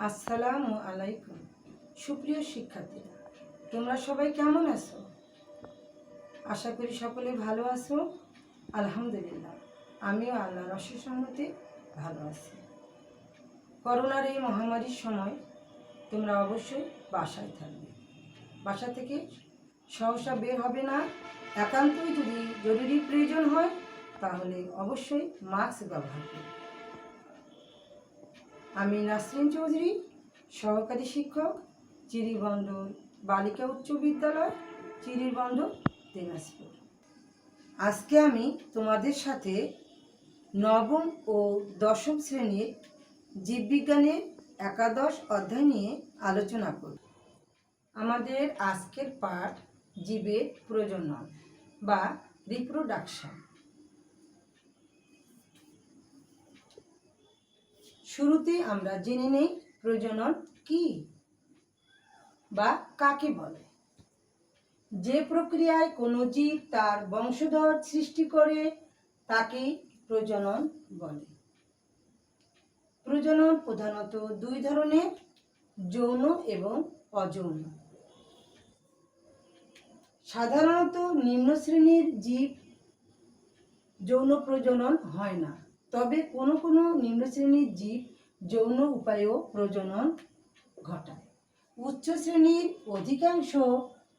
আসসালামু আলাইকুম। সুপ্রিয় শিক্ষার্থীরা, তোমরা সবাই কেমন আছো? আশা করি সকলে ভালো আছো। আলহামদুলিল্লাহ, আমিও আল্লাহর অশেষ রহমতে ভালো আছি। করোনার এই মহামারীর সময় তোমরা অবশ্যই বাসায় থাকবে। বাসা থেকে সহসা বের হবে না। একান্তই যদি জরুরি প্রয়োজন হয় তাহলে অবশ্যই মাস্ক ব্যবহার করবে। আমি নাসরিন চৌধুরী, সহকারী শিক্ষক, চিরিবন্দর বালিকা উচ্চ বিদ্যালয়, চিরিবন্দর, দিনাজপুর। আজকে আমি তোমাদের সাথে নবম ও দশম শ্রেণীর জীববিজ্ঞানের একাদশ অধ্যায় নিয়ে আলোচনা করব। আমাদের আজকের পাঠ জীবের প্রজনন বা রিপ্রোডাকশন। শুরুতে আমরা জেনে নেই প্রজনন কি বা কাকে বলে। যে প্রক্রিয়ায় কোনো জীব তার বংশধর সৃষ্টি করে তাকে প্রজনন বলে। প্রজনন প্রধানত দুই ধরনের, যৌন এবং অযৌন। সাধারণত নিম্ন শ্রেণীর জীব যৌন প্রজনন হয় না, তবে কোনো কোনো নিম্ন শ্রেণীর জীব যৌন উপায়েও প্রজনন ঘটায়। উচ্চ শ্রেণীর অধিকাংশ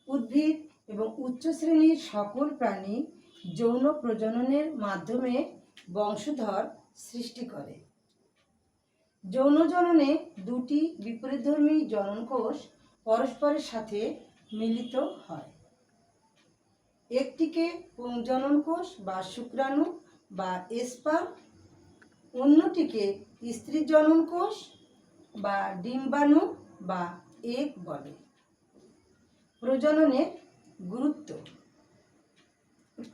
উদ্ভিদ এবং উচ্চ শ্রেণীর সকল প্রাণী যৌন প্রজননের মাধ্যমে বংশধর সৃষ্টি করে। যৌন জননে দুটি বিপরীতধর্মী জননকোষ পরস্পরের সাথে মিলিত হয়। একটিকে পুংজনন কোষ বা শুক্রাণু বা স্পার্ম, অন্যটিকে স্ত্রী জনন কোষ বা ডিম্বাণু বা এগ বলে। প্রজননের গুরুত্ব।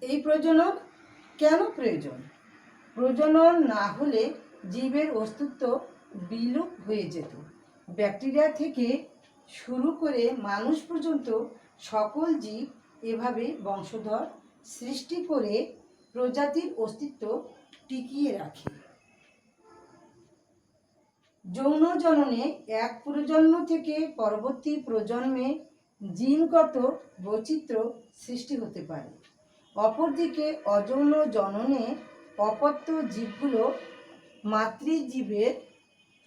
এই প্রজনন কেন প্রয়োজন? প্রজনন না হলে জীবের অস্তিত্ব বিলুপ হয়ে যেত। ব্যাকটেরিয়া থেকে শুরু করে মানুষ পর্যন্ত সকল জীব এভাবে বংশধর সৃষ্টি করে প্রজাতির অস্তিত্ব টিকিয়ে রাখে। যৌন জননে এক প্রজন্ম থেকে পরবর্তী প্রজন্মে জিনগত বৈচিত্র্য সৃষ্টি হতে পারে। অপরদিকে অযৌন জননে অপত্য জীবগুলো মাতৃজীবের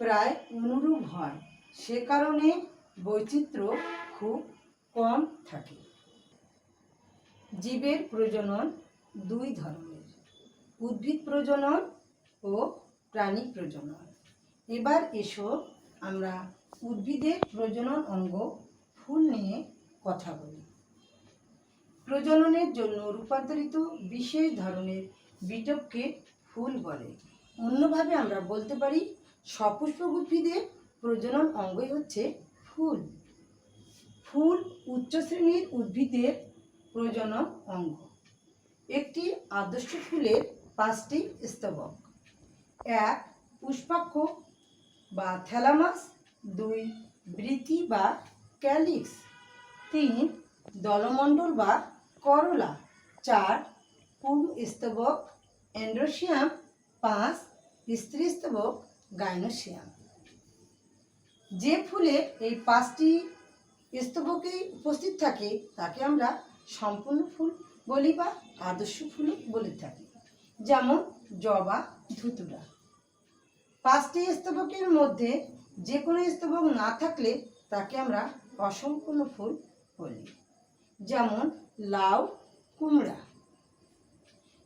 প্রায় অনুরূপ হয়, সে কারণে বৈচিত্র্য খুব কম থাকে। জীবের প্রজনন দুই ধরনের, উদ্ভিদ প্রজনন ও প্রাণী প্রজনন। এবার এসো আমরা উদ্ভিদের প্রজনন অঙ্গ ফুল নিয়ে কথা বলি। প্রজননের জন্য রূপান্তরিত বিশেষ ধরনের বিটপকে ফুল বলে। অন্যভাবে আমরা বলতে পারি সপুষ্পক উদ্ভিদের প্রজনন অঙ্গই হচ্ছে ফুল। ফুল উচ্চ শ্রেণীর উদ্ভিদের প্রজনন অঙ্গ। একটি আদর্শ ফুলের 5টি স্তবক: 1 পুষ্পাক্ষ বা থ্যালামাস, 2 বৃতি বা ক্যালিক্স, 3 দলমণ্ডল বা করলা, 4 পুংস্তবক এন্ড্রোসিয়াম, 5 স্ত্রীস্তবক গাইনোসিয়াম। যে ফুলে এই 5টি স্তবকেই উপস্থিত থাকে তাকে আমরা সম্পূর্ণ ফুল বলি বা আদর্শ ফুল বলে থাকি। যেমন জবা, ধুতুরা। 5টি স্তবকের মধ্যে যে কোনো স্তবক না থাকলে তাকে আমরা অসম্পূর্ণ ফুল বলি। যেমন লাউ, কুমড়া।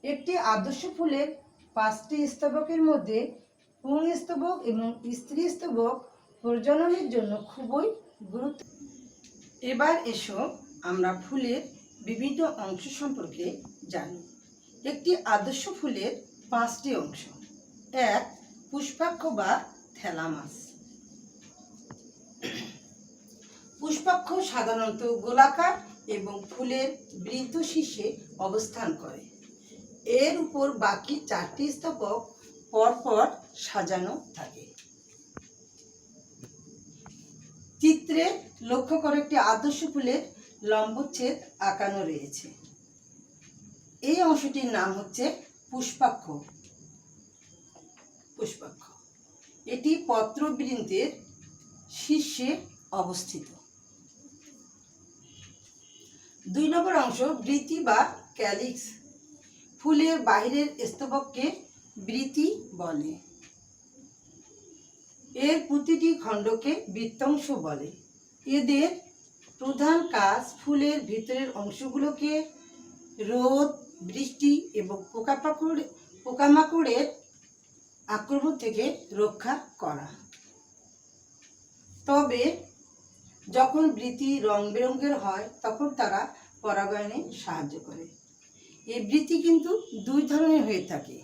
একটি আদর্শ ফুলের 5টি স্তবকের মধ্যে পুংস্তবক এবং স্ত্রী স্তবক প্রজননের জন্য খুবই গুরুত্বপূর্ণ। এবার এসো আমরা ফুলের বিভিন্ন অংশ সম্পর্কে জানি। একটি আদর্শ ফুলের 5টি অংশ: 1 পুষ্পাক্ষ বা থ্যালামাস। পুষ্পাক্ষ সাধারণত গোলাকার এবং ফুলের বৃন্ত শীর্ষে অবস্থান করে। এর উপর বাকি 4টি স্তবক পরপর সাজানো থাকে। চিত্রে লক্ষ্য করে একটি আদর্শ ফুলের লম্বচ্ছেদ আঁকানো রয়েছে। এই অংশটির নাম হচ্ছে পুষ্পাক্ষ। পুষ্পাক্ষ এটি পত্রবৃন্তের শীর্ষে অবস্থিত। 2 নম্বর অংশ বৃতি বা ক্যালিক্স। ফুলের বাহিরের স্তবককে বৃতি বলে। এর প্রতিটি খণ্ডকে বৃত্তাংশ বলে। এদের প্রধান কাজ ফুলের ভিতরের অংশগুলোকে রোদ, বৃষ্টি এবং পোকামাকড়ের আক্রমণ থেকে রক্ষা করা। তবে যখন বৃতি রং বেরঙের হয় তখন তারা পরাগায়নে সাহায্য করে। এই বৃতি কিন্তু 2 ধরনের হয়ে থাকে।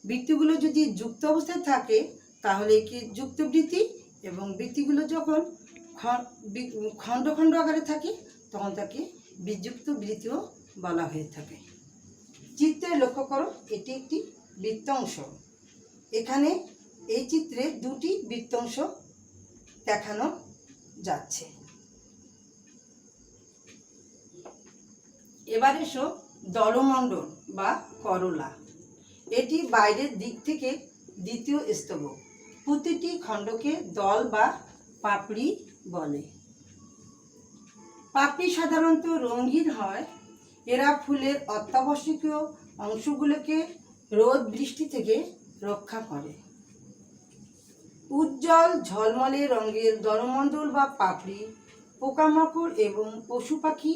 বৃত্তিগুলো যদি যুক্ত অবস্থায় থাকে তাহলে কি যুক্ত বৃত্তি, এবং বৃত্তিগুলো যখন খণ্ড খণ্ড আকারে থাকে তখন তাকে বিযুক্ত বৃত্তিও বলা হয়ে থাকে। চিত্রে লক্ষ্য করো, এটি একটি বৃত্তাংশ। এখানে এই চিত্রে 2টি বৃত্তাংশ দেখানো যাচ্ছে। এবার এসো দলমণ্ডল বা করোলা। এটি বাইরের দিক থেকে দ্বিতীয় স্তবক। প্রতিটি খণ্ডকে দল বা পাপড়ি বলে। পাপড়ি সাধারণত রঙিন হয়। এরা ফুলের অত্যাবশ্যকীয় অংশগুলোকে রোদ বৃষ্টি থেকে রক্ষা করে। উজ্জ্বল ঝলমলে রঙের দলমণ্ডল বা পাপড়ি পোকামাকড় এবং পশু পাখি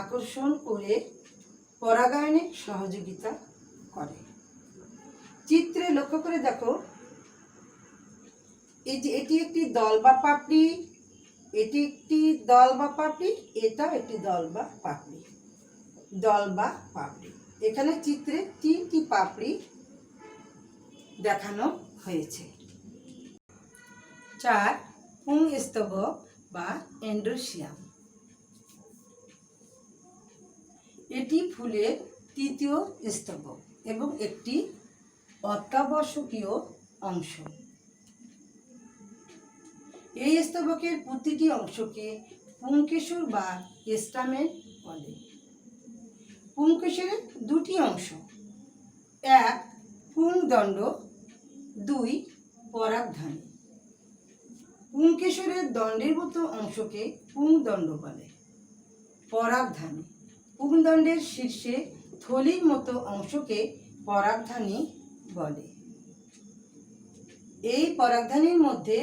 আকর্ষণ করে পরাগায়নে সহযোগিতা করে। চিত্রে লক্ষ্য করে দেখো, এই যে এটি একটি দল বা পাপড়ি, এটি একটি দল বা পাপড়ি, এটা একটি দল বা পাপড়ি। দল বা পাপড়ি, এখানে চিত্রে 3টি পাপড়ি দেখানো হয়েছে। 4 পুংস্তবক বা এন্ড্রোসিয়াম। এটি ফুলের 3য় স্তবক এবং একটি অত্যাবশ্যকীয় অংশ। এই স্তবকের প্রতিটি অংশকে পুংকেশর বা স্টামেন বলে। পুংকেশরের 2টি অংশ, 1 পুংদণ্ড, 2 পরাগধানী। পুংকেশরের দণ্ডের মতো অংশকে পুংদণ্ড বলে। পরাগধানী, পুংদণ্ডের শীর্ষে থলির মতো অংশকে পরাগধানী বলে। এই পরাগধানীর মধ্যে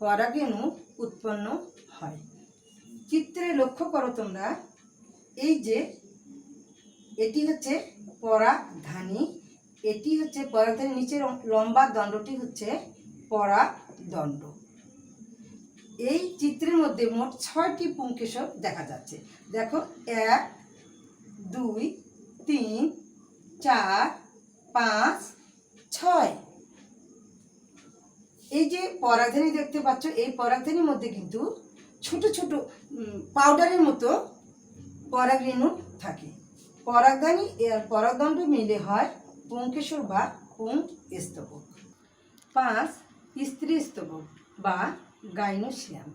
পরাগরেণু উৎপন্ন হয়। চিত্রে লক্ষ্য করো তোমরা, এই যে এটি হচ্ছে পরাগধানী, এটি হচ্ছে পরাগধানীর নিচের লম্বা দণ্ডটি হচ্ছে পরাগদণ্ড। এই চিত্রের মধ্যে মোট 6টি পুংকেশর দেখা যাচ্ছে। দেখো, 1 2 3 4 5 6। এই যে পরাগধানী দেখতে পাচ্ছ, এই পরাগধানীর মধ্যে কিন্তু ছোট ছোট পাউডারের মতো পরাগরেণু থাকে। পরাগধানী আর পরাগদণ্ড মিলে হয় পুংকেশর বা পুংস্তবক। 5 স্ত্রীস্তবক বা গাইনোসিয়াম।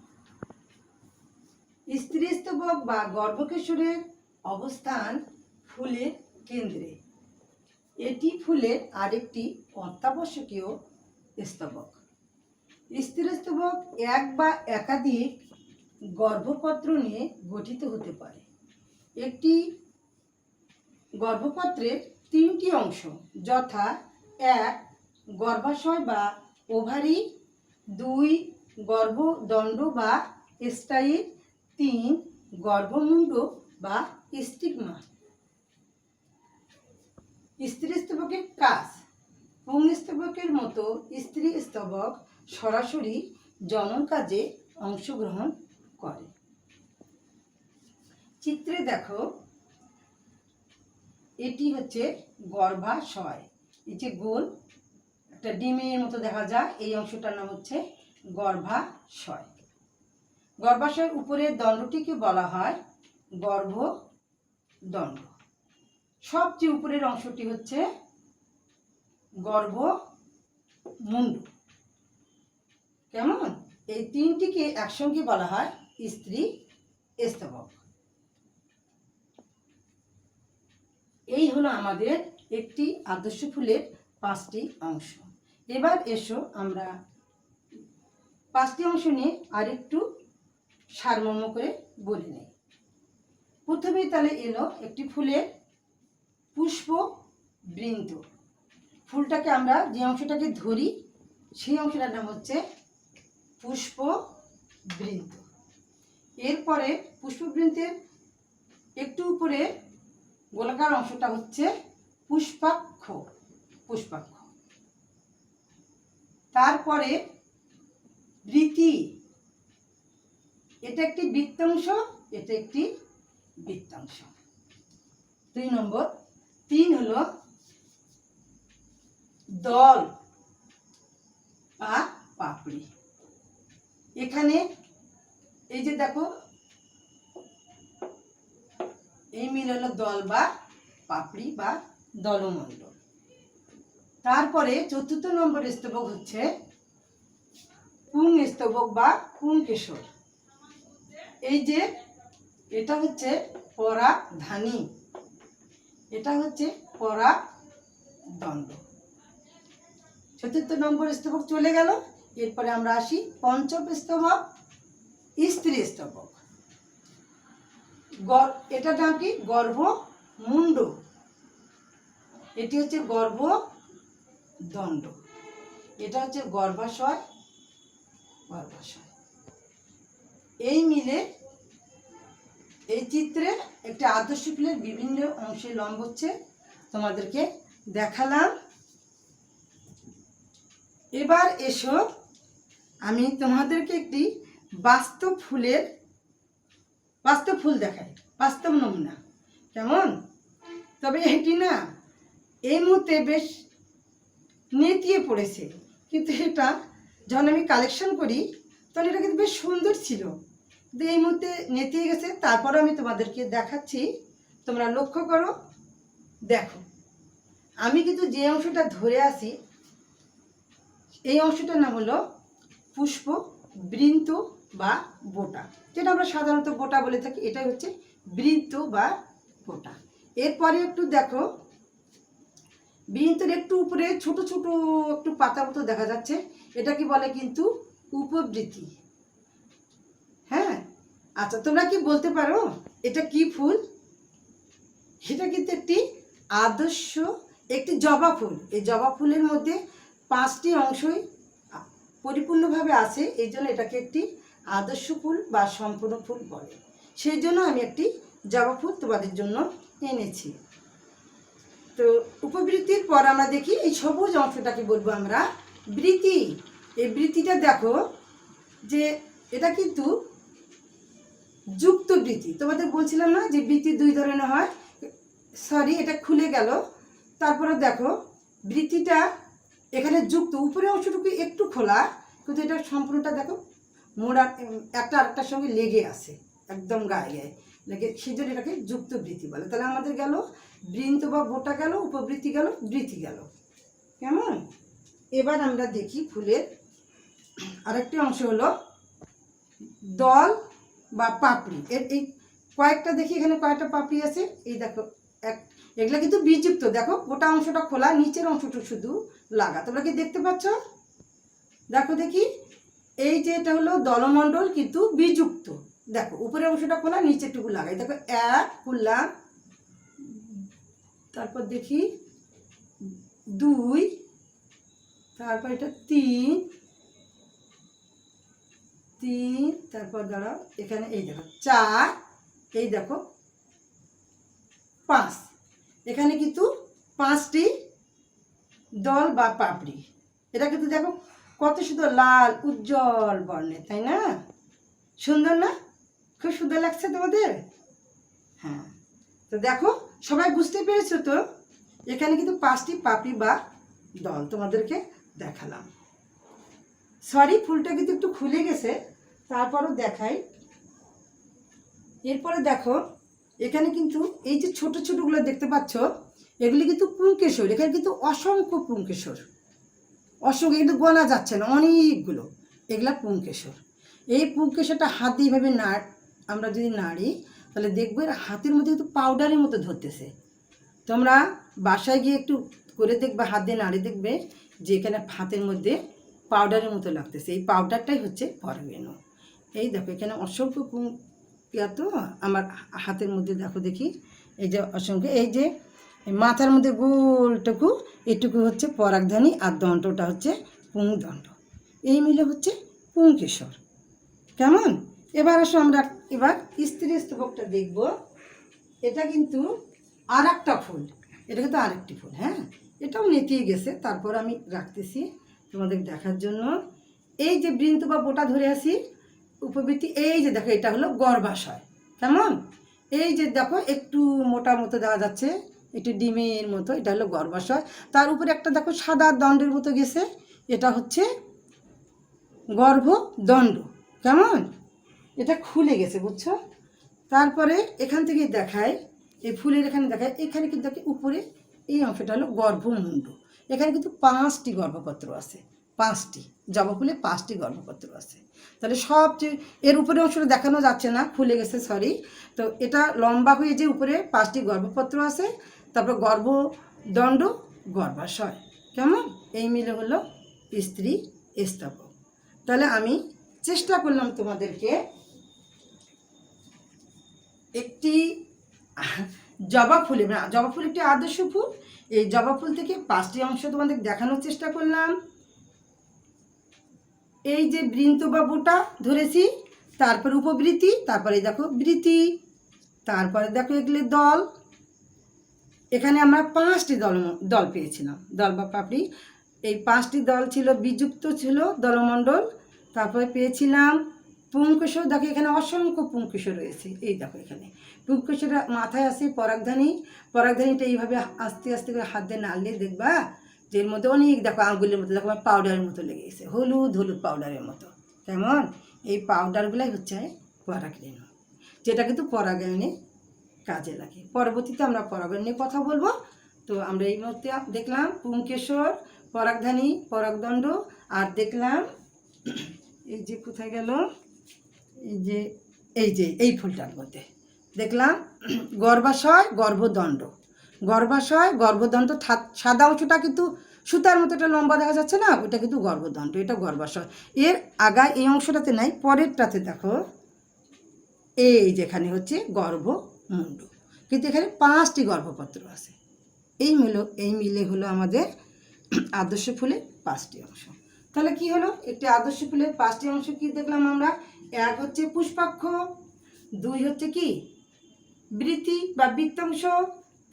স্ত্রীস্তবক বা গর্ভকেশরের অবস্থান ফুলের কেন্দ্রে। এটি ফুলের আরেকটি অত্যাবশ্যকীয় স্তবক। স্ত্রীস্তবক 1 বা একাধিক গর্ভপত্র নিয়ে গঠিত হতে পারে। একটি গর্ভপত্রের 3টি অংশ, যথা 1 গর্ভাশয় বা ওভারি, 2 গর্ভদণ্ড বা স্টাইল, 3 গর্ভমুণ্ড বা স্টিগমা। স্ত্রীস্তবকের কাজ। পুংস্তবকের মতো স্ত্রীস্তবক সরাসরি জনন কাজে অংশগ্রহণ করে। চিত্রে দেখো, এটি হচ্ছে গর্ভাশয়। এই যে গোল একটা ডিমের মতো দেখা যায়, এই অংশটার নাম হচ্ছে গর্ভাশয়। গর্ভাশয়ের উপরের দণ্ডটিকে বলা হয় গর্ভদণ্ড। সবচেয়ে উপরের অংশটি হচ্ছে গর্ভমুণ্ড। কেমন? এই 3টিকে একসঙ্গে বলা হয় স্ত্রীস্তবক। এই হলো আমাদের একটি আদর্শ ফুলের 5টি অংশ। এবার এসো আমরা 5টি অংশ নিয়ে আর একটু সারমর্ম করে বলে নেই। প্রথমেই তাহলে এলো একটি ফুলের পুষ্প বৃন্ত। ফুলটাকে আমরা যে অংশটাকে ধরি সেই অংশটার নাম হচ্ছে পুষ্প বৃন্ত। এরপরে পুষ্পবৃন্তের একটু উপরে গোলাকার অংশটা হচ্ছে পুষ্পাক্ষ। পুষ্পাক্ষ তারপরে বৃতি, এটা একটি বৃত্তাংশ, এটা একটি বৃত্তাংশ। 2 নম্বর। 3 হলো দল বা পাপড়ি। এখানে এই যে দেখো এই মিল হলো দল বা পাপড়ি বা দলমণ্ডল। তারপরে 4র্থ নম্বর স্তবক হচ্ছে পুং স্তবক বা পুংকেশর। এই যে এটা হচ্ছে পরাগধানী, এটা হচ্ছে পরাগদণ্ড। 4র্থ নম্বর স্তবক চলে গেল। এরপরে আমরা আসি 5ম স্তবক, স্ত্রী স্তবক। এটার নাম কি? গর্ভমুণ্ড। এটি হচ্ছে গর্ভদণ্ড, এটা হচ্ছে গর্ভাশয়। গর্ভাশয় এই মিলে এই চিত্রে একটি আদর্শ ফুলের বিভিন্ন অংশে লম্ব হচ্ছে তোমাদেরকে দেখালাম। এবার এসো আমি তোমাদেরকে একটি বাস্তব ফুল দেখাই, বাস্তব নমুনা। কেমন? তবে এটি না এই মুহূর্তে বেশ নেতিয়ে পড়েছে, কিন্তু এটা যখন আমি কালেকশন করি তখন এটা কিন্তু বেশ সুন্দর ছিল, কিন্তু এই মুহূর্তে নেতিয়ে গেছে। তারপরে আমি তোমাদেরকে দেখাচ্ছি, তোমরা লক্ষ্য করো, দেখো। আমি কিন্তু যে অংশটা ধরে আসি এই অংশটার নাম হলো পুষ্প বৃন্ত বা বোটা, যেটা আমরা সাধারণত বোটা বলে থাকি। এটাই হচ্ছে বৃন্ত বা বোটা। এরপরে একটু দেখো, বৃন্তের একটু উপরে ছোট ছোট একটু পাতা মতো দেখা যাচ্ছে, এটা কি বলে কিন্তু উপবৃতি। হ্যাঁ, আচ্ছা, তোমরা কি বলতে পারো এটা কি ফুল? এটা কিন্তু একটি আদর্শ একটি জবা ফুল। এই জবা ফুলের মধ্যে 5টি অংশই পরিপূর্ণভাবে আছে, এই জন্য এটাকে একটি আদর্শ ফুল বা সম্পূর্ণ ফুল বলে। সেই জন্য আমি একটি জবা ফুল তোমাদের জন্য এনেছি। তো উপবৃত্তির পর আমরা দেখি এই সবুজ অংশটাকে বলবো আমরা বৃতি। এই বৃতিটা দেখো যে এটা কিন্তু যুক্ত বৃতি। তোমাদের বলছিলাম না যে বৃতি 2 ধরনের হয়, সরি এটা খুলে গেল। তারপরে দেখো বৃতিটা এখানে যুক্ত, উপরের অংশটুকু একটু খোলা, কিন্তু এটা সম্পূর্ণটা দেখো মোড়া, একটা আরেকটার সঙ্গে লেগে আছে, একদম গায়ে গায়ে লেগে, সেই জন্য এটাকে যুক্ত বৃতি বলে। তাহলে আমাদের গেল বৃন্ত বা বোটা গেল, উপবৃত্তি গেল, বৃতি গেল। কেমন? এবার আমরা দেখি ফুলের আরেকটি অংশ হলো দল বা পাপড়ি। এই কয়েকটা দেখি, এখানে কয়েকটা পাপড়ি আছে। এই দেখো এগুলো কিন্তু বীজযুক্ত। দেখো গোটা অংশটা খোলা, নিচের অংশটা শুধু লাগা। তোমরা কি দেখতে পাচ্ছ? দেখো দেখি, এই যে এটা হলো দলমণ্ডল কিন্তু বীজযুক্ত। দেখো উপরের অংশটা খোলা, নিচেরটুকু লাগাই। দেখো 1 খুললাম, তারপর দেখি 2, তারপর এটা 3, তারপর দাঁড়াও এখানে এই দেখো 4, এই দেখো 5। এখানে কিন্তু 5টি দল বা পাপড়ি। এটা কিন্তু দেখো কত সুন্দর লাল উজ্জ্বল বর্ণের, তাই না? সুন্দর না? খুব সুন্দর লাগছে তোমাদের? হ্যাঁ, তো দেখো সবাই বুঝতে পেরেছো তো? এখানে কিন্তু 5টি পাপড়ি বা দল তোমাদেরকে দেখালাম। সরি, ফুলটা কিন্তু একটু খুলে গেছে, তারপরও দেখাই। এরপরে দেখো এখানে কিন্তু এই যে ছোট ছোটগুলো দেখতে পাচ্ছ, এগুলি কিন্তু পুংকেশর। এখানে কিন্তু অসংখ্য পুংকেশর, অসংখ্য, কিন্তু গোনা যাচ্ছে না, অনেকগুলো। এগুলা পুংকেশর। এই পুংকেশরটা হাত দিয়ে এভাবে আমরা যদি নাড়ি, তাহলে দেখবে হাতের মধ্যে কিন্তু পাউডারের মতো ধরতেছে। তোমরা বাসায় গিয়ে একটু করে দেখবে, হাত দিয়ে নাড়ি দেখবে যে এখানে হাতের মধ্যে পাউডারের মতো লাগতেছে। এই পাউডারটাই হচ্ছে পরাগরেণু। এই দেখো এখানে অসংখ্য তো আমার হাতের মধ্যে দেখো দেখি, এই যে অসংখ্য, এই যে মাথার মধ্যে গোলটুকু এটুকু হচ্ছে পরাগধানী, আর দণ্ডটা হচ্ছে পুংদণ্ড। এই মিলে হচ্ছে পুংকেশর। কেমন? এবার আসো আমরা এবার স্ত্রী স্তবকটা দেখব। এটা কিন্তু আর একটা ফুল, এটা কিন্তু আরেকটি ফুল। হ্যাঁ, এটাও নেতিয়ে গেছে, তারপর আমি রাখতেছি তোমাদের দেখার জন্য। এই যে বৃন্ত বা বোটা ধরে আসি উপবৃত্তি, এই যে দেখো এটা হলো গর্ভাশয়। কেমন? এই যে দেখো একটু মোটা মতো দেওয়া যাচ্ছে, একটু ডিমের মতো, এটা হলো গর্ভাশয়। তার উপরে একটা দেখো সাদা দণ্ডের মতো গেছে, এটা হচ্ছে গর্ভদণ্ড। কেমন? এটা খুলে গেছে, বুঝছো? তারপরে এখান থেকে দেখায়, এই ফুলের এখানে দেখায়, এখানে কিন্তু উপরে এই অংশটা হলো গর্ভমুণ্ড। এখানে কিন্তু 5টি গর্ভপত্র আছে, 5টি। জবা ফুলে 5টি গর্ভপত্র আছে। তাহলে সবচেয়ে এর উপরে অংশটা দেখানো যাচ্ছে না, খুলে গেছে, সরি। তো এটা লম্বা হয়ে যে উপরে 5টি গর্ভপত্র আছে, তারপর গর্ভদণ্ড, গর্ভাশয়। কেমন? এই মিলে হলো স্ত্রী স্তবক। তাহলে আমি চেষ্টা করলাম তোমাদেরকে একটি জবা ফুলে, জবা ফুল একটি আদর্শ ফুল, এই জবা ফুল থেকে 5টি অংশ তোমাদের দেখানোর চেষ্টা করলাম। এই যে বৃন্ত বা বোটা ধরেছি, তারপর উপবৃত্তি, তারপরে দেখো বৃত্তি, তারপরে দেখো এগুলি দল। এখানে আমরা 5টি দল পেয়েছিলাম, দল বা পাপড়ি। এই 5টি দল ছিল, বিযুক্ত ছিল দলমণ্ডল। তারপরে পেয়েছিলাম পুংকেশর। দেখো এখানে অসংখ্য পুংকেশর রয়েছে। এই দেখো এখানে পুংকেশরের মাথায় আছে পরাগধানী। পরাগধানীটা এইভাবে আস্তে আস্তে করে হাত দিয়ে নাড়লে দেখবা যে এর মধ্যে অনেক দেখো আঙ্গুলের মতো দেখো পাউডারের মতো লেগে গেছে, হলুদ হলুদ পাউডারের মতো। কেমন? এই পাউডারগুলাই হচ্ছে পরাগরেণু, যেটা কিন্তু পরাগায়নে কাজে লাগে। পরবর্তীতে আমরা পরাগায়ন নিয়ে কথা বলবো। তো আমরা এই মুহূর্তে দেখলাম পুংকেশর, পরাগধানী, পরাগদণ্ড, আর দেখলাম এই যে কোথায় গেল, এই ফুলটার মধ্যে দেখলাম গর্ভাশয়, গর্ভদণ্ড। গর্ভাশয়, গর্ভদণ্ড, সাদা অংশটা কিন্তু সুতার মতো একটা লম্বা দেখা যাচ্ছে না, ওটা কিন্তু গর্ভদণ্ড, এটা গর্ভাশয়। এর আগায় এই অংশটাতে নাই, পরেরটাতে দেখো এই যেখানে হচ্ছে গর্ভমুণ্ড, কিন্তু এখানে 5টি গর্ভপত্র আছে। এই মিলে হলো আমাদের আদর্শ ফুলের 5টি অংশ। তাহলে কি হলো? একটি আদর্শ ফুলের 5টি অংশ কি দেখলাম আমরা? 1 হচ্ছে পুষ্পাক্ষ, 2 হচ্ছে কি বৃত্তি বা বৃত্তাংশ,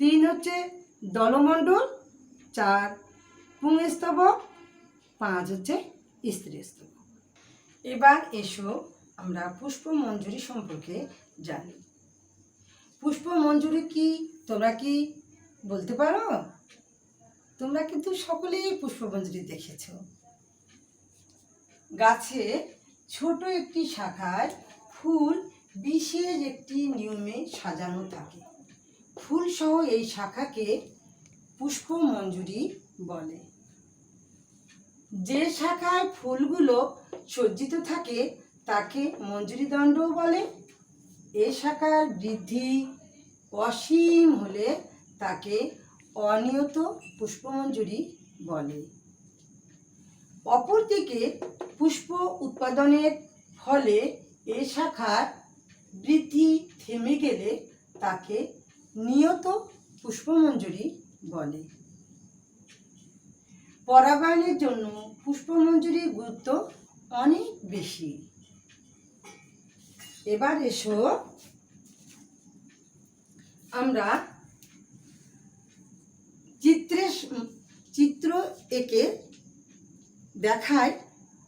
3 হচ্ছে দলমণ্ডল, 4 পুংস্তবক, 5 হচ্ছে স্ত্রী স্তবক। এবার এসো আমরা পুষ্পমঞ্জরি সম্পর্কে জানি। পুষ্পমঞ্জরি কি তোমরা কি বলতে পারো? তোমরা কিন্তু সকলেই পুষ্পমঞ্জরি দেখেছো। গাছে ছোট একটি শাখায় ফুল বিশেষ একটি নিয়মে সাজানো থাকে। ফুল সহ এই শাখাকে পুষ্পমঞ্জরি বলে। যে শাখায় ফুলগুলো সজ্জিত থাকে তাকে মঞ্জরি দণ্ডও বলে। এ শাখার বৃদ্ধি অসীম হলে তাকে অনিয়ত পুষ্পমঞ্জরি বলে। অপরদিকে পুষ্প উৎপাদনের ফলে এ শাখার বৃদ্ধি থেমে গেলে তাকে নিয়ত পুষ্পমঞ্জরি বলে। পরাগায়নের জন্য পুষ্পমঞ্জরির গুরুত্ব অনেক বেশি। এবার এসো আমরা চিত্র এঁকে দেখায়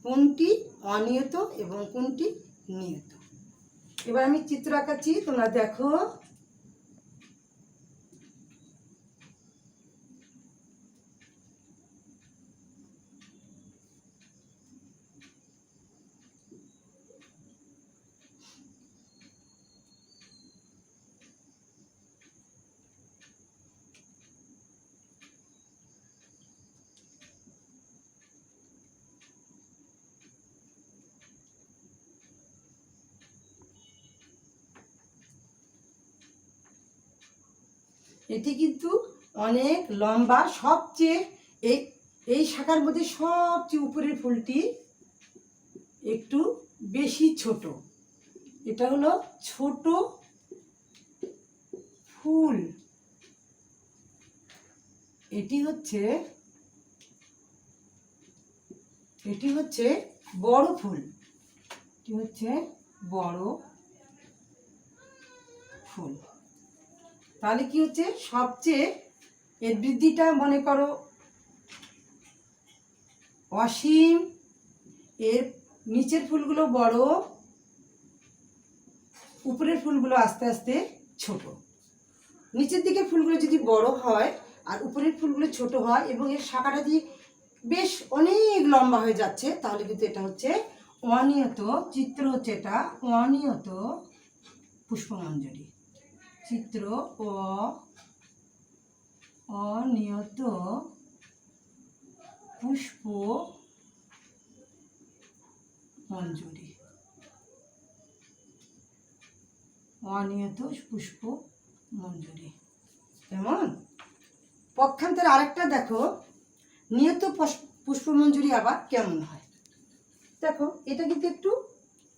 কোনটি অনিয়ত এবং কোনটি নিয়ত। এবার আমি চিত্র আঁকাচ্ছি, তোমরা দেখো। এটি কিন্তু অনেক লম্বা, সবচেয়ে এই শাখার মধ্যে সবচেয়ে উপরের ফুলটি একটু বেশি ছোট, এটা হলো ছোট ফুল। এটি হচ্ছে বড় ফুল, এটি হচ্ছে বড় ফুল। তাহলে কি হচ্ছে, সবচেয়ে এর বৃদ্ধিটা মনে করো অসীম, এর নিচের ফুলগুলো বড়, উপরের ফুলগুলো আস্তে আস্তে ছোট। নিচের দিকের ফুলগুলো যদি বড় হয় আর উপরের ফুলগুলো ছোট হয় এবং এর শাখাটা যদি বেশ অনেক লম্বা হয়ে যাচ্ছে, তাহলে কিন্তু এটা হচ্ছে অনিয়ত চিত্র, হচ্ছে এটা অনিয়ত পুষ্পমঞ্জরি চিত্র। অনিয়ত পুষ্প মঞ্জুরি, অনিয়ত পুষ্প মঞ্জুরি। যেমন পক্ষান্তরে আরেকটা দেখো, নিয়ত পুষ্পমঞ্জুরি আবার কেমন হয়। দেখো এটা কিন্তু একটু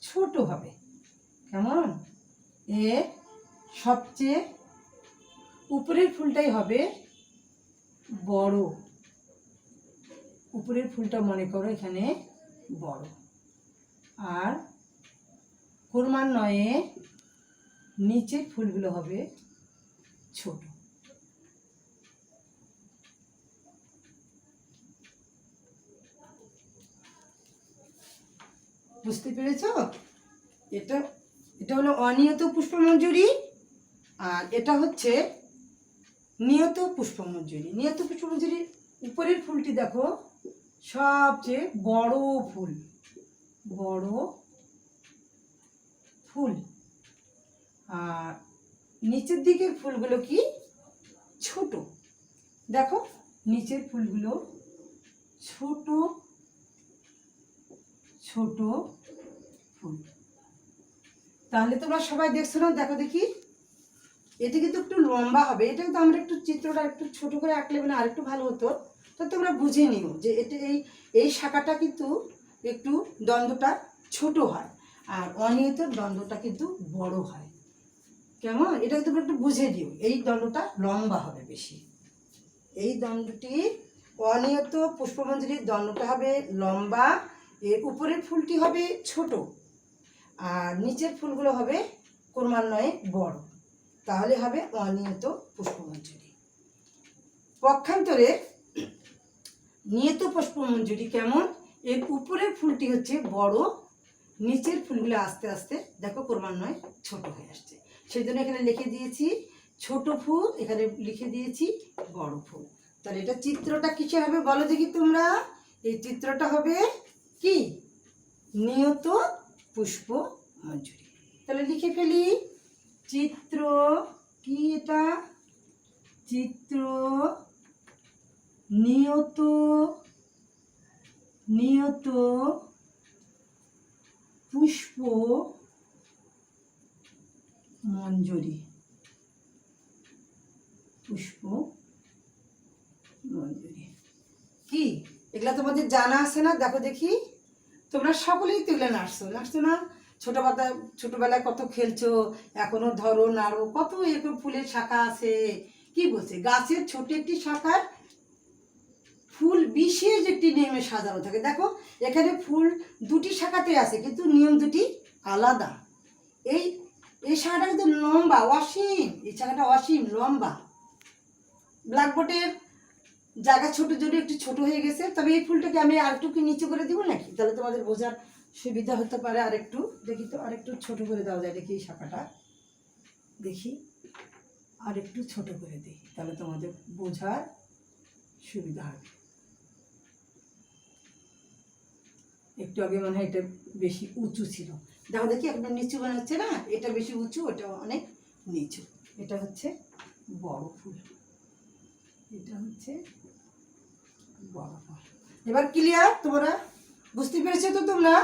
ছোট হবে, কেমন, এর সবচেয়ে উপরের ফুলটাই হবে বড়, উপরের ফুলটা মনে করো এখানে বড়, আর ক্রমান্বয়ে নিচের ফুলগুলো হবে ছোট। বুঝতে পেরেছ? এটা হলো অনিয়ত পুষ্পমঞ্জুরি, আর এটা হচ্ছে নিয়ত পুষ্পমঞ্জুরি। নিয়ত পুষ্পমঞ্জুরির উপরের ফুলটি দেখো সবচেয়ে বড় ফুল, বড় ফুল, আর নিচের দিকের ফুলগুলো কি ছোট। দেখো নিচের ফুলগুলো ছোট ছোট ফুল। তাহলে তোমরা সবাই দেখছো না? দেখো দেখি, এটা কিন্তু একটু লম্বা হবে। এটা কিন্তু আমরা একটু চিত্রটা একটু ছোট করে আঁকলে মানে আরেকটু ভালো হতো। তো তোমরা বুঝে নিও যে এটা এই শাখাটা কিন্তু একটু দ্বন্দ্বটা ছোট হয়, আর অনিয়ত দ্বন্দ্বটা কিন্তু বড় হয়। কেমন, এটা তোমরা একটু বুঝে দিও। এই দ্বন্দ্বটা লম্বা হবে বেশি, এই দ্বন্দ্বটি অনিয়ত পুষ্পমঞ্জুরির দ্বন্দ্বটা হবে লম্বা, এর উপরের ফুলটি হবে ছোট আর নিচের ফুলগুলো হবে ক্রমান্বয়ে বড়, তাহলে হবে অনিয়ত পুষ্পমঞ্জুরি। পক্ষান্তরে নিয়ত পুষ্পমঞ্জুরি কেমন, এর উপরের ফুলটি হচ্ছে বড়, নিচের ফুলগুলো আস্তে আস্তে দেখো ক্রমান্বয়ে ছোট হয়ে আসছে। সেই জন্য এখানে লিখে দিয়েছি ছোট ফুল, এখানে লিখে দিয়েছি বড় ফুল। তাহলে এটা চিত্রটা কিসের হবে বলো দেখি তোমরা? এই চিত্রটা হবে কি, নিয়ত পুষ্প মঞ্জুরি। তাহলে লিখে ফেলি, চিত্র কি, এটা চিত্র নিয়ত পুষ্প মঞ্জুরি, পুষ্প মঞ্জুরি কি, এগুলা তোমাদের জানা আছে না? দেখো দেখি, তোমরা সকলেই তো এগুলো নাচছো না? ছোটবেলায় কত খেলছো, এখনো ধরো নাড়ো, কত এরকম ফুলের শাখা আছে। কি বলছে, গাছের ছোট একটি শাখার ফুল বিশেষ একটি নিয়মে সাজানো থাকে। দেখো এখানে ফুল দুটি শাখাতে আছে, কিন্তু নিয়ম দুটি আলাদা। এই শাখাটা কিন্তু লম্বা, অসীম, এই শাখাটা অসীম লম্বা। ব্ল্যাকবোর্ডের জায়গা ছোট জন্য একটু ছোট হয়ে গেছে, তবে এই ফুলটাকে আমি আরেকটু কি নিচে করে দিব নাকি, তাহলে তোমাদের বোঝার সুবিধা হতে পারে। আরেকটু দেখি তো, আরেকটু ছোট করে দেওয়া যায় দেখি, এই শাখাটা দেখি আরেকটু ছোট করে দিই, তাহলে তোমাদের বোঝার সুবিধা হবে। একটু আগে মনে হয় এটা বেশি উঁচু ছিল, দেখো দেখি একটা নিচু মনে হচ্ছে না? এটা বেশি উঁচু, ওটা অনেক নিচু। এটা হচ্ছে বড় ফুল, এটা হচ্ছে বড় ফুল। এবার ক্লিয়ার? তোমরা বুঝতে পেরেছো তো তোমরা?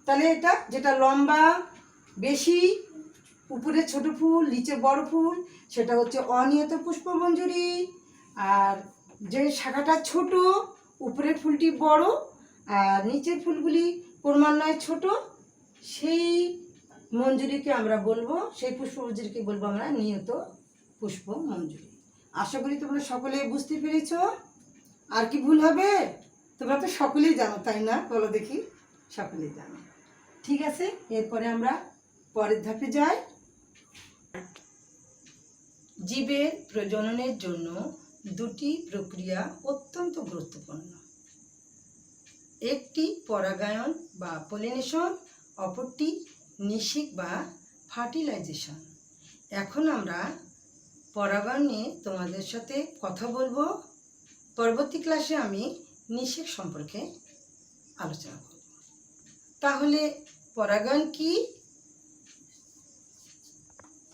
তাহলে এটা যেটা লম্বা বেশি, উপরে ছোট ফুল নিচে বড় ফুল, সেটা হচ্ছে অনিয়ত পুষ্পমঞ্জুরি। আর যে শাখাটা ছোট, উপরের ফুলটি বড় আর নিচের ফুলগুলি ক্রমান্বয়ে ছোট, সেই মঞ্জুরিকে আমরা বলবো, সেই পুষ্পমঞ্জুরিকে বলবো আমরা নিয়ত পুষ্প মঞ্জুরি। আশা করি তোমরা সকলে বুঝতে পেরেছ। আর কি ভুল হবে? তোমরা তো সকলেই জানো, তাই না? বলো দেখি, সকলেই জানো। ঠিক আছে, এরপরে আমরা পরের ধাপে যাই। জীবের প্রজননের জন্য দুটি প্রক্রিয়া অত্যন্ত গুরুত্বপূর্ণ। একটি পরাগায়ন বা পলিনেশন, অপরটি নিষেক বা ফার্টিলাইজেশন। এখন আমরা পরাগায়ন নিয়ে তোমাদের সাথে কথা বলবো। পরবর্তী ক্লাসে আমি নিষেক সম্পর্কে আলোচনা করব। তাহলে পরাগায়ন কি?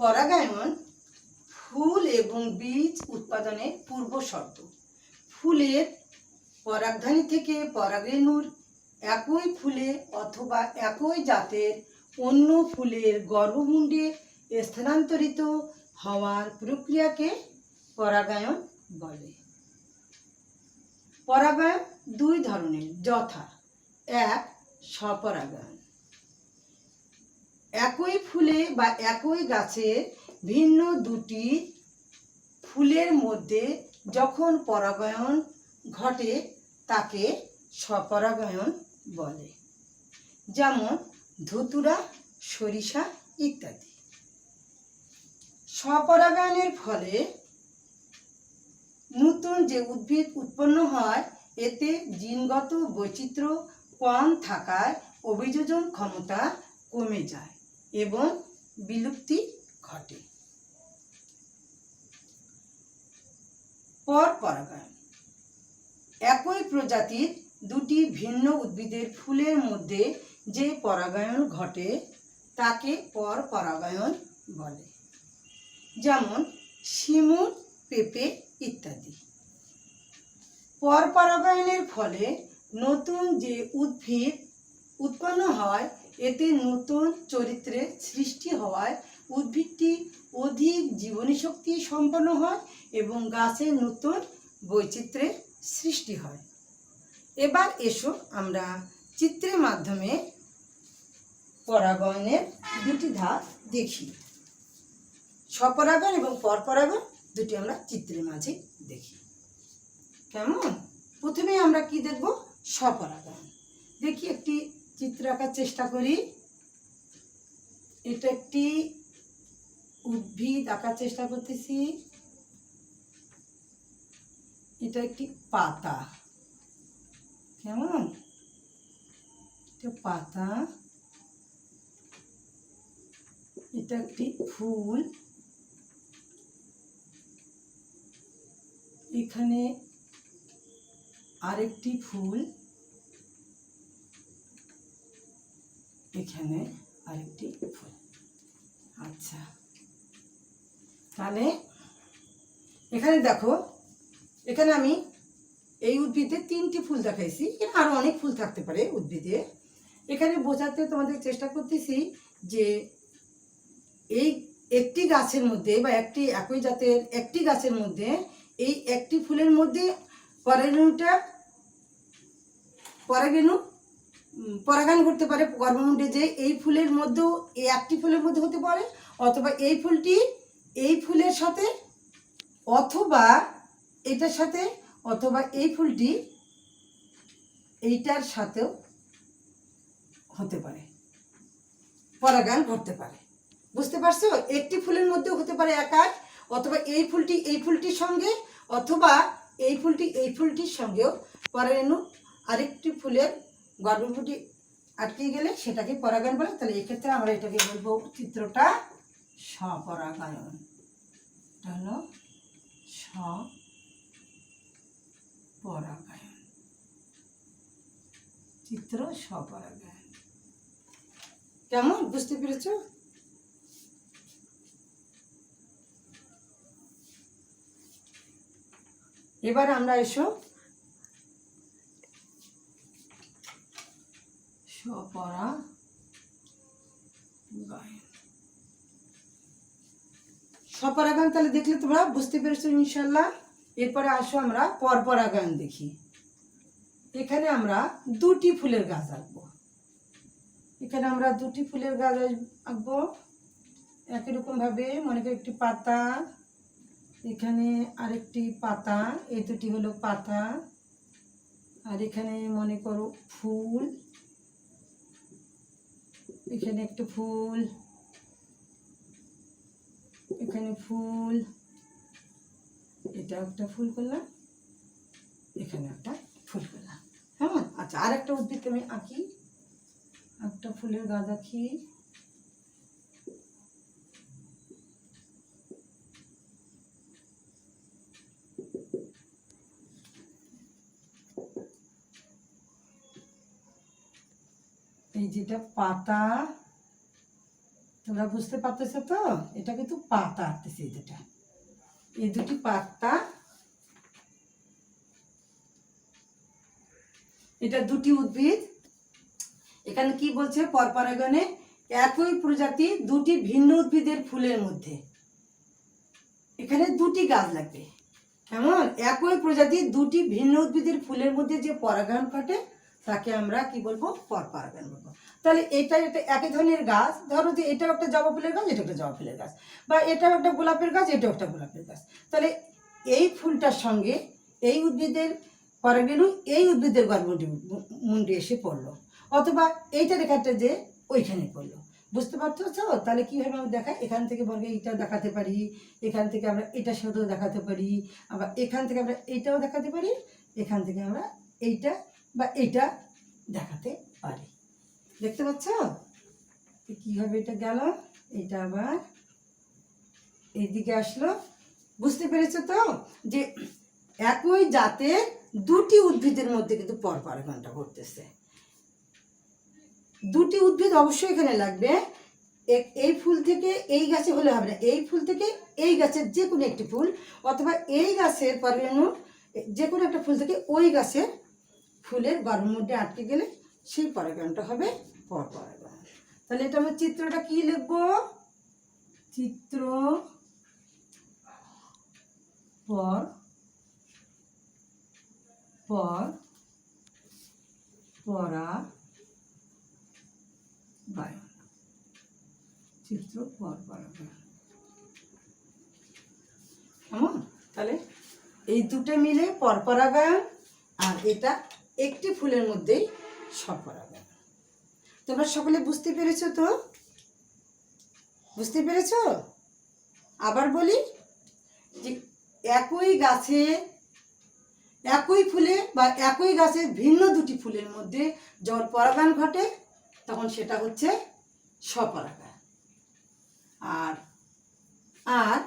পরাগায়ন ফুল এবং বীজ উৎপাদনের পূর্ব শর্ত। ফুলের পরাগধানী থেকে পরাগরেণুর একই ফুলে অথবা একই জাতের অন্য ফুলের গর্ভমুণ্ডে স্থানান্তরিত হওয়ার প্রক্রিয়াকে পরাগায়ন বলে। পরাগায়ন দুই ধরনের, যথা: এক, স্বপরাগায়ন। একই ফুলে বা একই গাছের ভিন্ন দুটি ফুলের মধ্যে যখন পরাগায়ন ঘটে তাকে স্বপরাগায়ন বলে, যেমন ধুতুরা, সরিষা ইত্যাদি। স্বপরাগায়নের ফলে নতুন যে উদ্ভিদ উৎপন্ন হয় এতে জিনগত বৈচিত্র্য কম থাকায় অভিযোজন ক্ষমতা কমে যায় এবং বিলুপ্তি ঘটে। পরপরাগায়ন একই প্রজাতির দুটি ভিন্ন উদ্ভিদের ফুলের মধ্যে যে পরাগায়ন ঘটে তাকে পরপরাগায়ন বলে, যেমন শিমুল, পেঁপে ইত্যাদি। পরপরাগায়নের ফলে নতুন যে উদ্ভিদ উৎপন্ন হয় এতে নতুন চরিত্রের সৃষ্টি হওয়ায় উদ্ভিদটি অধিক জীবনী শক্তি সম্পন্ন হয় এবং গাছের নতুন বৈচিত্র্যের সৃষ্টি হয়। এবার এসো আমরা চিত্রের মাধ্যমে পরাগায়নের দুটি ধাপ দেখি। স্বপরাগায়ন এবং পরপরাগায়ন দুটি আমরা চিত্রের মাঝে দেখি। কেমন? প্রথমে আমরা কি দেখব? স্বপরাগায়ন। দেখি, একটি চিত্র আঁকার চেষ্টা করি। এটা একটি উদ্ভিদ আঁকার চেষ্টা করতেছি। এটা একটি পাতা। কেমন? এটা পাতা, এটা একটি ফুল, এখানে আরেকটি ফুল, এখানে আরেকটি ফুল। আচ্ছা, তাহলে এখানে দেখো, এখানে আমি এই উদ্ভিদে তিনটি ফুল দেখাইছি, আরো অনেক ফুল থাকতে পারে উদ্ভিদে। এখানে বোঝাতে তোমাদের চেষ্টা করতেছি যে এই একটি গাছের মধ্যে বা একটি একই জাতের একটি গাছের মধ্যে এই একটি ফুলের মধ্যে পরাগরেণু পরাগায়ন করতে পারে গর্ভমুণ্ডে, যে এই ফুলের মধ্যেও এই একটি ফুলের মধ্যে হতে পারে, অথবা এই ফুলটি এই ফুলের সাথে, অথবা এটার সাথে, অথবা এই ফুলটি এইটার সাথেও হতে পারে, পরাগায়ন করতে পারে। বুঝতে পারছো? একটি ফুলের মধ্যেও হতে পারে একার, অথবা এই ফুলটি এই ফুলটির সঙ্গে, অথবা এই ফুলটি এই ফুলটির সঙ্গেও পরাগরেণু আরেকটি ফুলের গর্ভমুণ্ডে আটকে গেলে সেটাকে পরাগায়ন বলে। তাহলে এক্ষেত্রে আমরা এটাকে বলবো, চিত্রটা স্বপরাগায়ন। এটা হলো স্বপরাগায়ন, চিত্র স্বপরাগায়ন। কেমন? বুঝতে পেরেছো? এবার আমরা এসো স্বপরাগায়ন। তাহলে দেখলে তোমরা বুঝতে পেরেছো ইনশাল্লাহ। এরপরে আসো আমরা পরপরাগায়ন দেখি। এখানে আমরা দুটি ফুলের গাছ আঁকবো। এখানে আমরা দুটি ফুলের গাছ আঁকবো একই রকমভাবে। মনে করি একটি পাতা, এখানে আরেকটি পাতা, এই দুটি হলো পাতা। আর এখানে মনে করো ফুল, এখানে একটা ফুল, এখানে ফুল, এটা একটা ফুল করলাম, এখানে একটা ফুল করলাম। হ্যাঁ, আচ্ছা আর একটা উদ্ভিদ আমি আঁকি, একটা ফুলের গাছ আঁকি। এই যেটা পাতা, তোমরা বুঝতে পারতেছো তো? এটা কিন্তু পাতা আঁকতেছে, এই দুটা, এই দুটি পাতা, এটা দুটি উদ্ভিদ। এখানে কি বলছে? পরপরাগণে একই প্রজাতি দুটি ভিন্ন উদ্ভিদের ফুলের মধ্যে, এখানে দুটি গাছ লাগবে। কেমন? একই প্রজাতির দুটি ভিন্ন উদ্ভিদের ফুলের মধ্যে যে পরাগায়ন ঘটে তাকে আমরা কি বলবো? পরপরাগায়ন বলবো। তাহলে এটা একই ধরনের গাছ, ধরো যে এটাও একটা জবা ফুলের গাছ, এটা একটা জবা ফুলের গাছ, বা এটাও একটা গোলাপের গাছ, এটাও একটা গোলাপের গাছ। তাহলে এই ফুলটার সঙ্গে এই উদ্ভিদের পরাগরেণু এই উদ্ভিদের গর্ভমুণ্ডে এসে পড়লো, অথবা এইটা দেখাতে যে ওইখানে পড়লো। বুঝতে পারছো? তাহলে কীভাবে আমরা দেখাই? এখান থেকে বর্গে এইটা দেখাতে পারি, এখান থেকে আমরা এটার সাথেও দেখাতে পারি, আবার এখান থেকে আমরা এইটাও দেখাতে পারি, এখান থেকে আমরা এইটা বা এইটা দেখাতে পারি। দেখতে পাচ্ছ কীভাবে এটা গেল? এটা আবার এইদিকে আসলো। বুঝতে পেরেছো তো যে একই জাতের দুটি উদ্ভিদের মধ্যে কিন্তু পরপরাগণটা ঘটতেছে। দুটি উদ্ভিদ অবশ্যই এখানে লাগবে। এই ফুল থেকে এই গাছে হলে হবে না, এই ফুল থেকে এই গাছের যে কোনো একটি ফুল, অথবা এই গাছের পরাগরেণু যে কোনো একটা ফুল থেকে ওই গাছের ফুলের গর্ভমুণ্ডে আটকে গেলে সেই পরাগণটা হবে পরপরাগণ। তাহলে এটা আমরা চিত্রটা কি লিখবো? চিত্র পর পর পরাগায়ন, চিত্র পরপরাগায়ন। কেমন? তাহলে এই দুটো মিলে পরপরাগায়ন, আর এটা একটি ফুলের মধ্যেই স্বপরাগায়ন। তোমরা সকলে বুঝতে পেরেছো তো? বুঝতে পেরেছো? আবার বলি যে একই গাছে একই ফুলে বা একই গাছের ভিন্ন দুটি ফুলের মধ্যে যখন পরাগায়ন ঘটে তখন সেটা হচ্ছে স্বপরাগায়ন। আর আর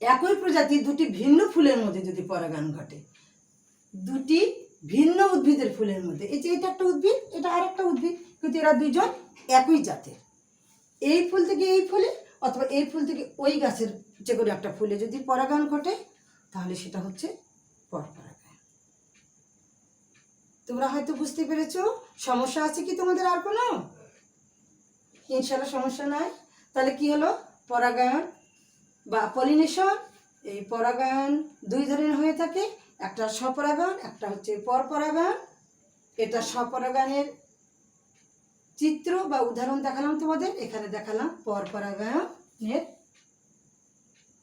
একই প্রজাতির দুটি ভিন্ন ফুলের মধ্যে যদি পরাগায়ন ঘটে, দুটি ভিন্ন উদ্ভিদের ফুলের মধ্যে, এই যে এটা একটা উদ্ভিদ, এটা আর একটা উদ্ভিদ, কিন্তু এরা দুইজন একই জাতের, এই ফুল থেকে এই ফুলে অথবা এই ফুল থেকে ওই গাছের যে কোনো একটা ফুলে যদি পরাগায়ন ঘটে তাহলে সেটা হচ্ছে পরপরাগায়ন। তোমরা হয়তো বুঝতে পেরেছো। সমস্যা আছে কি তোমাদের আর কোনো? ইনশাল্লাহ সমস্যা নাই। তাহলে কি হলো? পরাগায়ন বা পলিনেশন, এই পরাগায়ন দুই ধরনের হয়ে থাকে, একটা স্বপরাগায়ন, একটা হচ্ছে পরপরাগায়ন। এটা স্বপরাগায়নের চিত্র বা উদাহরণ দেখালাম তোমাদের, এখানে দেখালাম পরপরাগায়নের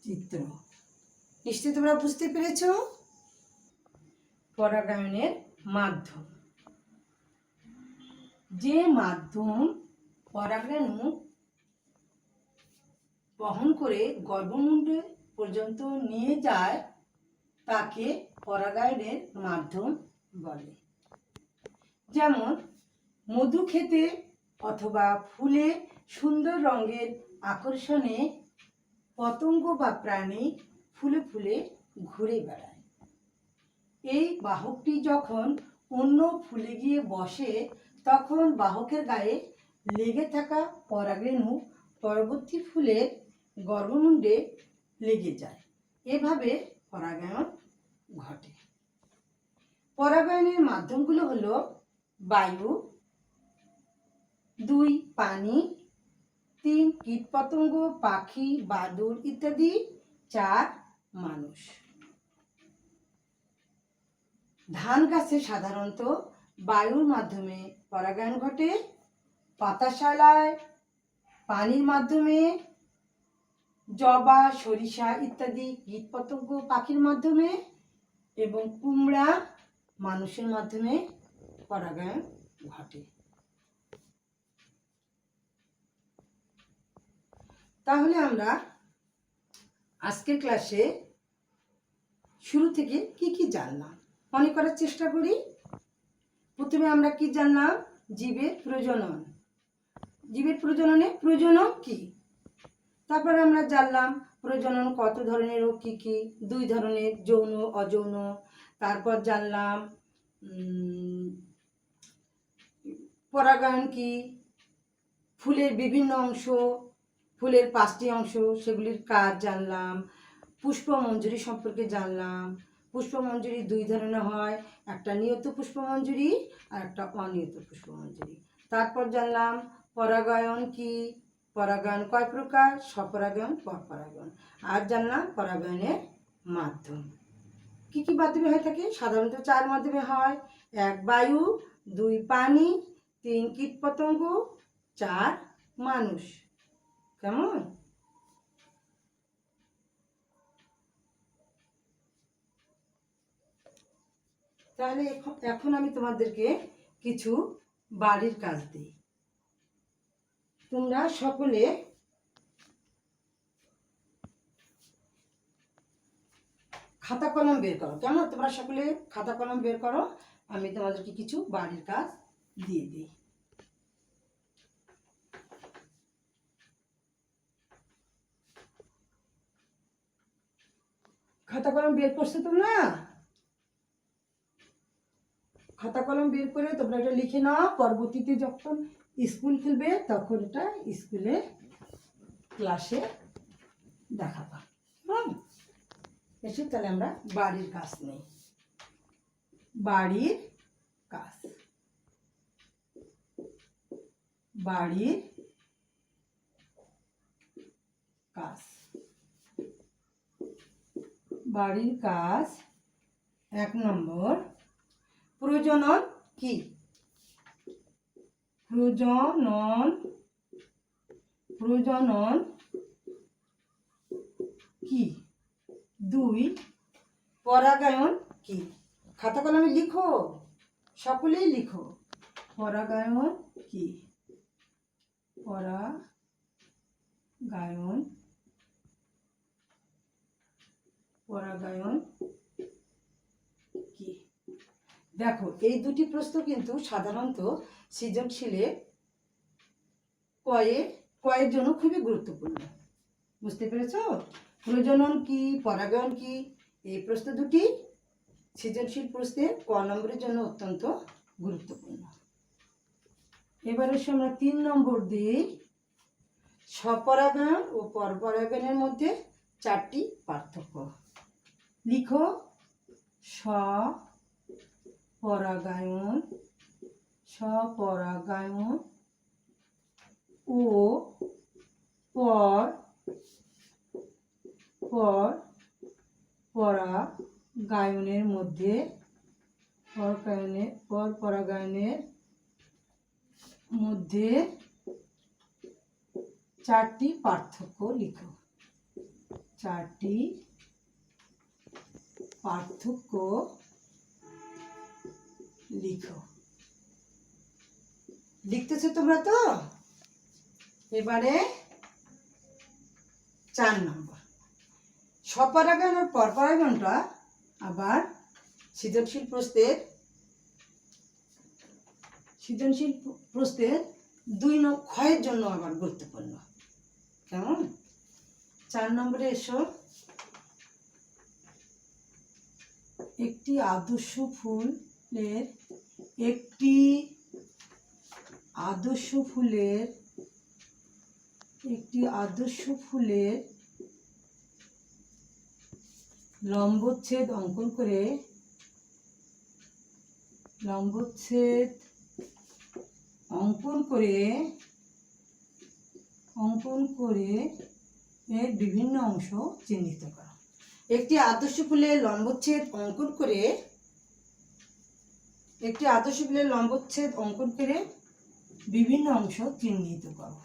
চিত্র। নিশ্চয়ই তোমরা বুঝতে পেরেছো। পরাগায়নের মাধ্যম, যে মাধ্যম পরাগরেণু বহন করে গর্ভমুণ্ড পর্যন্ত নিয়ে যায় তাকে পরাগায়নের মাধ্যম বলে। যেমন মধু খেতে অথবা ফুলে সুন্দর রঙের আকর্ষণে পতঙ্গ বা প্রাণী ফুলে ফুলে ঘুরে বেড়ায়। এই বাহকটি যখন অন্য ফুলে গিয়ে বসে তখন বাহকের গায়ে লেগে থাকা পরাগরেণু পরবর্তী ফুলের গর্ভমুণ্ডে লেগে যায়। এভাবে পরাগায়ন ঘটে। পরাগায়নের মাধ্যমগুলো হলো বায়ু, 2 পানি, 3 কীটপতঙ্গ, পাখি, বাদুড় ইত্যাদি, 4 মানুষ। ধান গাছে সাধারণত বায়ুর মাধ্যমে পরাগায়ন ঘটে, পাতাশালায় পানির মাধ্যমে, জবা, সরিষা ইত্যাদি কীটপতঙ্গ পাখির মাধ্যমে এবং কুমড়া মানুষের মাধ্যমে পরাগায়ন ঘটে। তাহলে আমরা আজকের ক্লাসে শুরু থেকে কি কি জানলাম মনে করার চেষ্টা করি। প্রথমে আমরা কি জানলাম? জীবের প্রজনন। জীবের প্রজননে প্রজনন কি? তারপরে আমরা জানলাম প্রজনন কত ধরনের ও কি কি, 2 ধরনের, যৌন অযৌন। তারপর জানলাম পরাগায়ন কি, ফুলের বিভিন্ন অংশ, ফুলের 5টি অংশ, সেগুলির কাজ জানলাম। পুষ্পমঞ্জরি সম্পর্কে জানলাম। পুষ্পমঞ্জরি 2 ধরনের হয়, একটা নিয়ত পুষ্পমঞ্জরি আর একটা অনিয়ত পুষ্পমঞ্জরি। তারপর জানলাম পরাগায়ন কি, পরাগায়ন কয় প্রকার, স্বপরাগায়ন, পরপরাগায়ন। আর জানলাম পরাগায়নের মাধ্যম কি কি মাধ্যমে হয়ে থাকে। সাধারণত 4 মাধ্যমে হয়। 1 বায়ু, 2 পানি, 3 কীটপতঙ্গ, 4 মানুষ। কেমন? তাহলে এখন আমি তোমাদেরকে কিছু বাড়ির কাজ দিই। তোমরা সকলে খাতা কলম বের করো। কেমন? তোমরা সকলে খাতা কলম বের করো, আমি তোমাদেরকে কিছু বাড়ির কাজ দিয়ে দিই। খাতা কলম বের করছো তোমরা? খাতা কলম বের করে তোমরা এটা লিখে নাও। পরবর্তীতে যখন স্কুল খুলবে তখন এটা স্কুলে ক্লাসে দেখাবা। এসে তাহলে আমরা বাড়ির কাজ নেই। বাড়ির কাজ, বাড়ির কাজ, বাড়ির কাজ। 1 নম্বর, প্রজনন কি? প্রজনন, প্রজনন কি? 2 পরাগায়ন কি? খাতা কলমে লিখো, সকলেই লিখো। পরাগায়ন কি? পরাগায়ন, পরাগায়ন কি? দেখো এই 2টি প্রশ্ন কিন্তু সাধারণত সৃজনশীলে কয়ের জন্য খুবই গুরুত্বপূর্ণ। বুঝতে পেরেছো? প্রজনন কি, পরাগায়ন কি, এই প্রশ্ন 2টি সৃজনশীল প্রশ্নে ক নম্বরের জন্য অত্যন্ত গুরুত্বপূর্ণ। এবারে আমরা 3 নম্বর দিই। স্বপরাগায়ন ও পরপরাগায়নের মধ্যে 4টি পার্থক্য লিখো। স্বপরাগায়ন, স্বপরাগায়ন ও পরপরাগায়নের মধ্যে, পরপরাগায়নের মধ্যে 4টি পার্থক্য লিখো। 4টি পার্থক্য লিখো। লিখতেছো তোমরা তো? এবারে 4 নম্বর, স্বপরাগায়ন আর পরপরাগায়নটা আবার সৃজনশীল প্রশ্নের 2 ক্ষয়ের জন্য আবার গুরুত্বপূর্ণ। কেমন? 4 নম্বরে এসো। একটি আদর্শ ফুলের, একটি আদর্শ ফুলের, একটি আদর্শ ফুলের লম্বচ্ছেদ অঙ্কন করে, লম্বচ্ছেদ অঙ্কন করে এর বিভিন্ন অংশ চিহ্নিত করা। একটি আদর্শ ফুলের লম্বচ্ছেদ অঙ্কন করে একটি আদর্শ ফুলের লম্বচ্ছেদ অঙ্কন করে বিভিন্ন অংশ চিহ্নিত করো।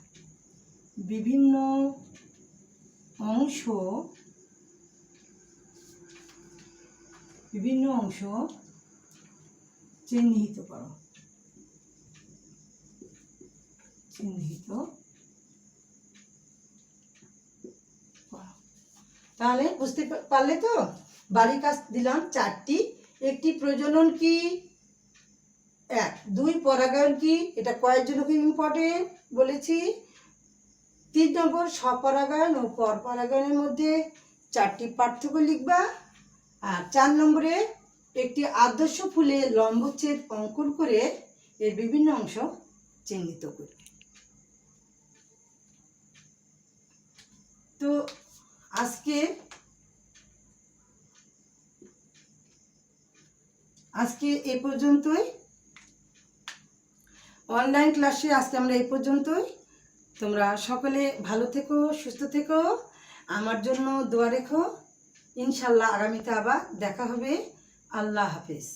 বিভিন্ন অংশ চিহ্নিত করো। তাহলে বুঝতে পারলে তো? বাড়ির কাজ দিলাম 4টি। একটি প্রজনন কি, 1। 2 পরাগায়ন কি, এটা কয়ের জন্য খুব ইম্পর্টেন্ট বলেছি। 3 নম্বর স্বপরাগায়ন ও পরপরাগায়নের মধ্যে 4টি পার্থক্য লিখবা। আর 4 নম্বরে একটি আদর্শ ফুলে লম্বচ্ছেদ অঙ্কন করে এর বিভিন্ন অংশ চিহ্নিত করবে। তো আজকে এ পর্যন্তই। অনলাইন ক্লাসে আজকে আমরা এই পর্যন্তই। তোমরা সকলে ভালো থেকো, সুস্থ থেকো, আমার জন্য দোয়া রেখো। ইনশাল্লাহ আগামীতে আবার দেখা হবে। আল্লাহ হাফেজ।